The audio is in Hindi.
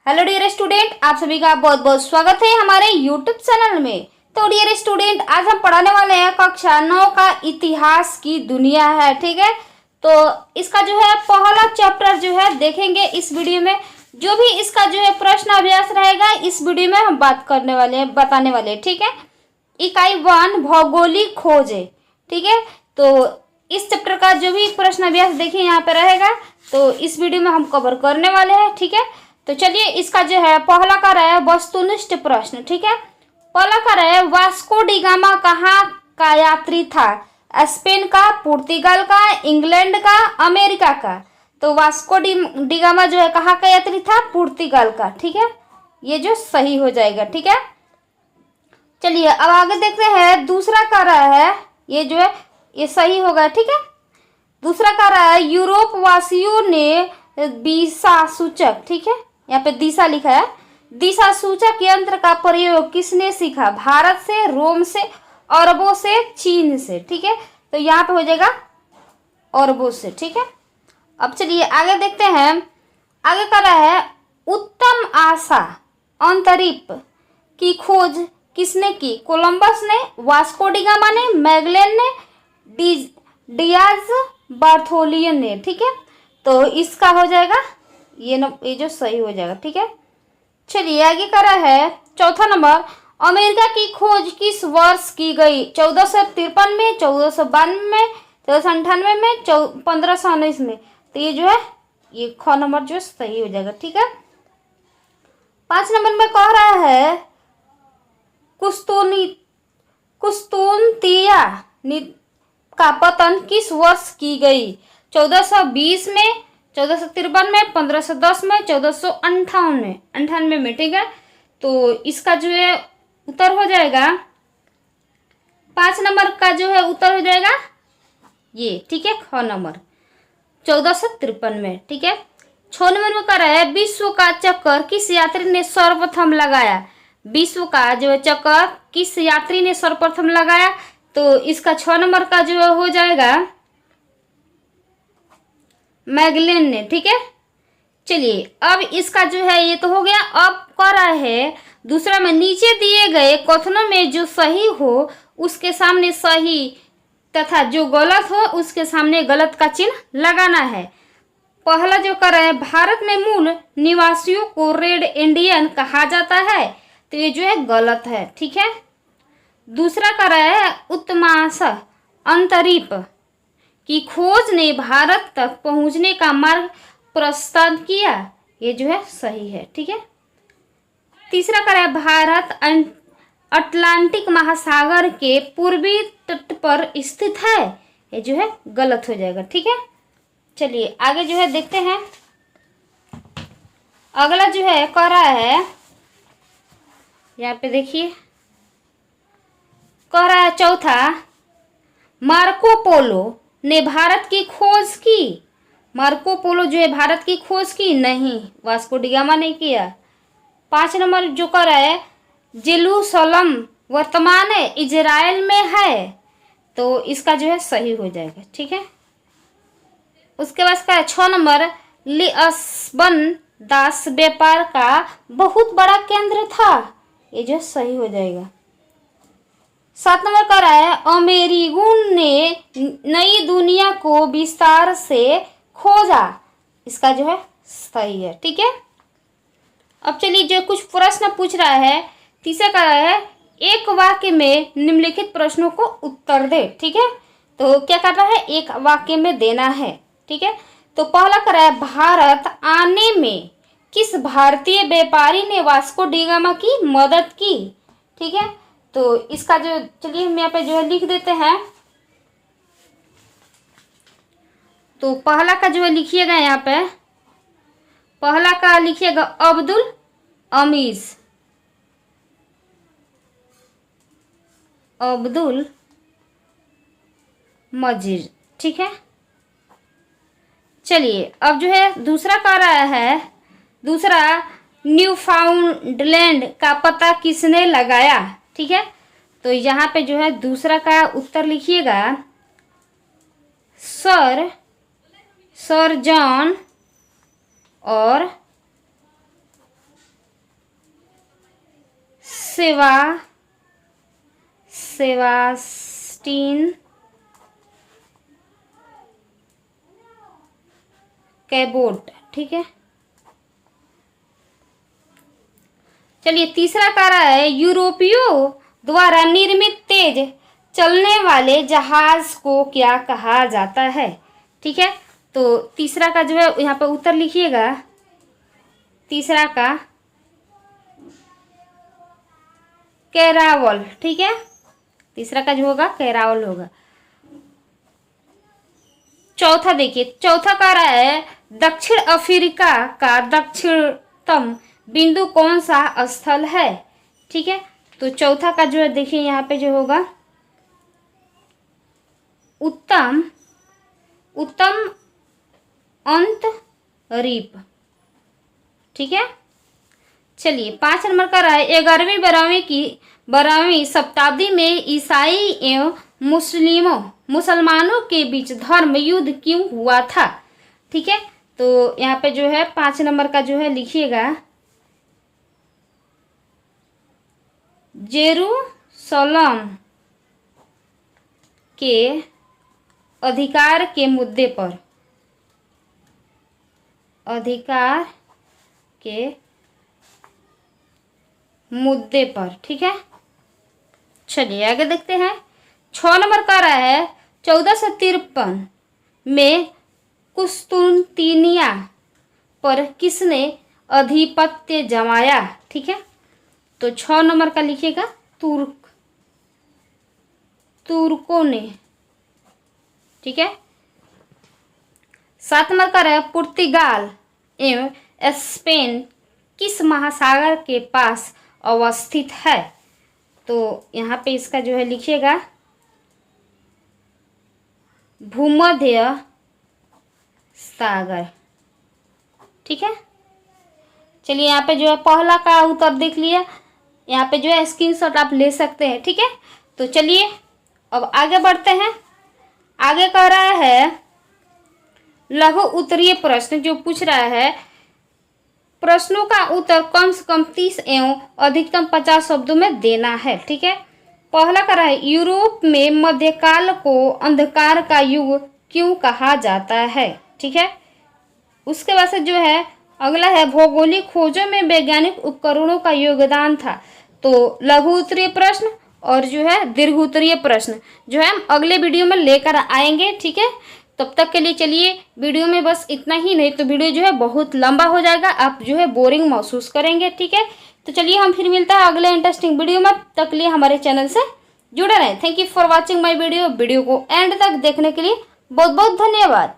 हेलो डियर स्टूडेंट, आप सभी का बहुत बहुत स्वागत है हमारे यूट्यूब चैनल में। तो डियर स्टूडेंट, आज हम पढ़ाने वाले हैं कक्षा 9 का इतिहास की दुनिया है। ठीक है, तो इसका जो है पहला चैप्टर जो है देखेंगे इस वीडियो में। जो भी इसका जो है प्रश्न अभ्यास रहेगा इस वीडियो में हम बात करने वाले हैं, बताने वाले हैं। ठीक है, इकाई 1 भौगोलिक खोज है। ठीक है, तो इस चैप्टर का जो भी प्रश्न अभ्यास देखिए यहाँ पे रहेगा, तो इस वीडियो में हम कवर करने वाले हैं। ठीक है, तो चलिए इसका जो है पहला का रहा है वस्तुनिष्ठ प्रश्न। ठीक है, पहला का रहा है वास्को डी गामा कहाँ का यात्री था? स्पेन का, पुर्तगाल का, इंग्लैंड का, अमेरिका का। तो वास्को डी गामा जो है कहाँ का यात्री था? पुर्तगाल का। ठीक है, ये जो सही हो जाएगा। ठीक है, चलिए अब आगे देखते हैं। दूसरा का रहा है ये जो है ये सही होगा। ठीक है, दूसरा का रहा है यूरोप वासियों ने दिशा सूचक, ठीक है यहाँ पे दिशा लिखा है, दिशा सूचक यंत्र का प्रयोग किसने सीखा? भारत से, रोम से, अरबों से, चीन से। ठीक है, तो यहाँ पे हो जाएगा अरबों से। ठीक है, अब चलिए आगे देखते हैं। आगे का रहा है उत्तम आशा अंतरिक्ष की खोज किसने की? कोलंबस ने, वास्को डी गामा ने, मैगलेन ने, डियाज बार्थोलियन ने। ठीक है, तो इसका हो जाएगा ये जो सही हो जाएगा। ठीक है, चलिए आगे करा है चौथा नंबर। अमेरिका की खोज किस वर्ष की गई? 1453 में, 1492 में, 1498 में, 1519 में। तो ये जो है ये ख नंबर जो सही हो जाएगा। ठीक है, 5 नंबर में कह रहा है कुस्तुनतिया का पतन किस वर्ष की गई? 1420 में, 1453 में, 1510 में, 1498 में। ठीक है, तो इसका जो है उत्तर हो जाएगा 5 नंबर का जो है उत्तर हो जाएगा ये। ठीक है, ख नंबर 1453 में। ठीक है, 6 नंबर में कर रहा है विश्व का चक्कर किस यात्री ने सर्वप्रथम लगाया? विश्व का जो है चक्कर किस यात्री ने सर्वप्रथम लगाया? तो इसका 6 नंबर का जो हो जाएगा मैगलेन ने। ठीक है, चलिए अब इसका जो है ये तो हो गया। अब कर रहा है दूसरा में नीचे दिए गए कथनों में जो सही हो उसके सामने सही तथा जो गलत हो उसके सामने गलत का चिन्ह लगाना है। पहला जो कर रहा है भारत में मूल निवासियों को रेड इंडियन कहा जाता है, तो ये जो है गलत है। ठीक है, दूसरा कर रहा है उत्तमाशा अंतरिक्ष की खोज ने भारत तक पहुंचने का मार्ग प्रशस्त किया, ये जो है सही है। ठीक है, तीसरा कर रहा है भारत अटलांटिक महासागर के पूर्वी तट पर स्थित है, ये जो है गलत हो जाएगा। ठीक है, चलिए आगे जो है देखते हैं। अगला जो है कह रहा है यहाँ पे देखिए, कह रहा है चौथा मार्को पोलो ने भारत की खोज की। मार्को पोलो जो है भारत की खोज की नहीं, वास्को डी गामा ने किया। 5 नंबर जो कर रहा है जेरूसलम वर्तमान इजराइल में है, तो इसका जो है सही हो जाएगा। ठीक है, उसके बाद का 6 नंबर लिस्बन दास व्यापार का बहुत बड़ा केंद्र था, ये जो सही हो जाएगा। 7 नंबर का रहा है अमेरिगुन ने नई दुनिया को विस्तार से खोजा, इसका जो है सही है। ठीक है, अब चलिए जो कुछ प्रश्न पूछ रहा है। तीसरा का रहा है एक वाक्य में निम्नलिखित प्रश्नों को उत्तर दे। ठीक है, तो क्या करना है? एक वाक्य में देना है। ठीक है, तो पहला कर रहा है भारत आने में किस भारतीय व्यापारी ने वास्को डी गामा की मदद की? ठीक है, तो इसका जो चलिए हम यहाँ पे जो है लिख देते हैं। तो पहला का जो है लिखिएगा यहाँ पे, पहला का लिखिएगा अब्दुल अमीज, अब्दुल मजीद। ठीक है, चलिए अब जो है दूसरा का रहा है, दूसरा न्यूफाउंडलैंड का पता किसने लगाया? ठीक है, तो यहाँ पे जो है दूसरा का उत्तर लिखिएगा सर जॉन और सेबास्टिन कैबोट। ठीक है, चलिए तीसरा कह रहा है यूरोपियों द्वारा निर्मित तेज चलने वाले जहाज को क्या कहा जाता है। ठीक है, तो तीसरा का जो है यहाँ पे उत्तर लिखिएगा। तीसरा का कैरावल। ठीक है, तीसरा का जो होगा कैरावल होगा। चौथा देखिए, चौथा कह रहा है दक्षिण अफ्रीका का दक्षिणतम बिंदु कौन सा स्थल है। ठीक है, तो चौथा का जो है देखिए यहाँ पे जो होगा उत्तम अंतरीप। ठीक है, चलिए 5 नंबर का रहा है 11वीं शताब्दी में ईसाई एवं मुसलमानों के बीच धर्म युद्ध क्यों हुआ था। ठीक है, तो यहाँ पे जो है 5 नंबर का जो है लिखिएगा जेरूसलम के अधिकार के मुद्दे पर। अधिकार के मुद्दे पर। ठीक है, चलिए आगे देखते हैं। 6 नंबर का रहा है 1453 में कुस्तुनतिनिया पर किसने आधिपत्य जमाया। ठीक है, तो 6 नंबर का लिखिएगा तुर्कों ने। ठीक है, 7 नंबर का रहा है पुर्तगाल एवं स्पेन किस महासागर के पास अवस्थित है। तो यहाँ पे इसका जो है लिखिएगा भूमध्य सागर। ठीक है, चलिए यहाँ पे जो है पहला का उत्तर देख लिया। यहाँ पे जो है स्क्रीनशॉट आप ले सकते हैं। ठीक है, तो चलिए अब आगे बढ़ते हैं। आगे कह रहा है लघु उत्तरीय प्रश्न जो पूछ रहा है प्रश्नों का उत्तर कम से कम 30 एवं अधिकतम 50 शब्दों में देना है। ठीक है, पहला कह रहा है यूरोप में मध्यकाल को अंधकार का युग क्यों कहा जाता है। ठीक है, उसके बाद से जो है अगला है भौगोलिक खोजों में वैज्ञानिक उपकरणों का योगदान था। तो लघु उत्तरीय प्रश्न और जो है दीर्घ उत्तरीय प्रश्न जो है हम अगले वीडियो में लेकर आएंगे। ठीक है, तब तक के लिए चलिए वीडियो में बस इतना ही, नहीं तो वीडियो जो है बहुत लंबा हो जाएगा, आप जो है बोरिंग महसूस करेंगे। ठीक है, तो चलिए हम फिर मिलता है अगले इंटरेस्टिंग वीडियो में। तब तक के लिए हमारे चैनल से जुड़े रहें। Thank you for watching my video को एंड तक देखने के लिए बहुत बहुत धन्यवाद।